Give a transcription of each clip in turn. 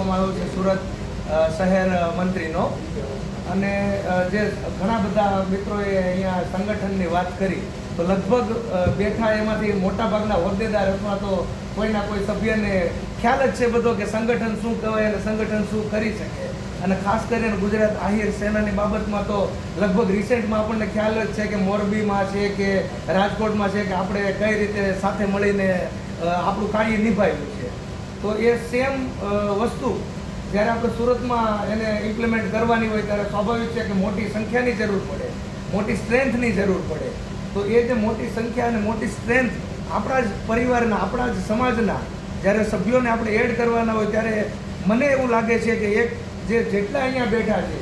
આપવામાં આવ્યો છે સુરત શહેર મંત્રીનો, અને જે ઘણા બધા મિત્રોએ અહીંયા સંગઠનની વાત કરી, તો લગભગ બેઠા એમાંથી મોટાભાગના હોદ્દેદાર અથવા તો કોઈના કોઈ સભ્યને ખ્યાલ જ છે બધો કે સંગઠન શું કહેવાય અને સંગઠન શું કરી શકે. અને ખાસ કરીને ગુજરાત આહિર સેનાની બાબતમાં તો લગભગ રિસેન્ટમાં આપણને ખ્યાલ જ છે કે મોરબીમાં છે કે રાજકોટમાં છે કે આપણે કઈ રીતે સાથે મળીને આપણું કાર્ય નિભાવ્યું છે. તો એ સેમ વસ્તુ જ્યારે આપણે સુરતમાં એને ઇમ્પ્લિમેન્ટ કરવાની હોય ત્યારે સ્વાભાવિક છે કે મોટી સંખ્યાની જરૂર પડે, મોટી સ્ટ્રેન્થની જરૂર પડે. તો એ જે મોટી સંખ્યા અને મોટી સ્ટ્રેન્થ આપણા જ પરિવારના, આપણા જ સમાજના જ્યારે સભ્યોને આપણે એડ કરવાના હોય ત્યારે મને એવું લાગે છે કે જેટલા અહીંયા બેઠા છે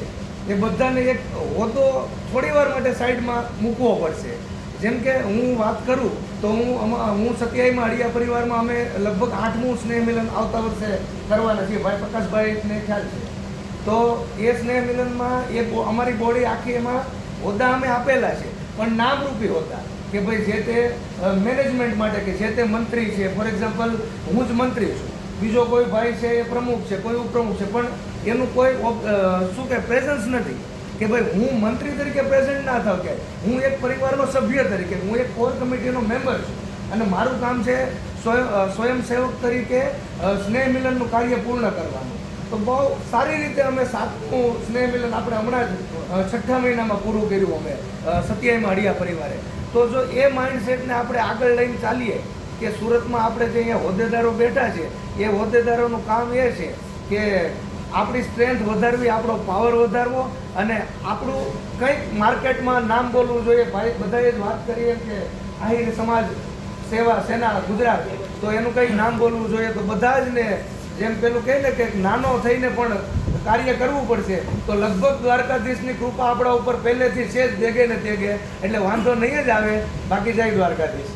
એ બધાને એક હોદ્દો થોડી વાર માટે સાઈડમાં મૂકવો પડશે. જેમ કે હું વાત કરું તો હું સત્યાવીમાં અડિયા પરિવારમાં અમે લગભગ 8મું સ્નેહ મિલન આવતા વર્ષે કરવાના છીએ. ભાઈ પ્રકાશભાઈને ખ્યાલ છે. તો એ સ્નેહ મિલનમાં અમારી બોડી આખી એમાં હોદ્દા અમે આપેલા છે, પણ નામરૂપી હોદ્દા કે ભાઈ જે તે મેનેજમેન્ટ માટે કે જે તે મંત્રી છે. ફોર એક્ઝામ્પલ હું જ મંત્રી છું, બીજો કોઈ ભાઈ છે એ પ્રમુખ છે, કોઈ ઉપપ્રમુખ છે, પણ એનું કોઈ શું કે પ્રેઝન્સ નથી કે ભાઈ હું મંત્રી તરીકે પ્રેઝન્ટ ના થાવ. કે હું એક પરિવારનો સભ્ય તરીકે, હું એક કોર કમિટીનો મેમ્બર છું અને મારું કામ છે સ્વયંસેવક તરીકે સ્નેહ મિલનનું કાર્ય પૂર્ણ કરવાનું. તો બહુ સારી રીતે અમે 7મું સ્નેહ મિલન આપણે હમણાં જ 6ઠ્ઠા મહિનામાં પૂરું કર્યું અમે સત્યાવીમાં અડિયા પરિવારે. તો જો એ માઇન્ડસેટને આપણે આગળ લઈને ચાલીએ કે સુરતમાં આપણે જે અહીંયા હોદ્દેદારો બેઠા છે એ હોદ્દેદારોનું કામ એ છે કે આપણી સ્ટ્રેન્થ વધારવી, આપણો પાવર વધારવો અને આપણું કંઈક માર્કેટમાં નામ બોલવું જોઈએ. ભાઈ બધાએ જ વાત કરી એમ કે આહિર સમાજ સેવા સેના ગુજરાત, તો એનું કંઈક નામ બોલવું જોઈએ. તો બધા જ ને જેમ પેલું કહે ને કે નાનો થઈને પણ કાર્ય કરવું પડશે. તો લગભગ દ્વારકાધીશની કૃપા આપણા ઉપર પહેલેથી છે જ, દેગે ને તેગે, એટલે વાંધો નહીં જ આવે. બાકી જય દ્વારકાધીશ.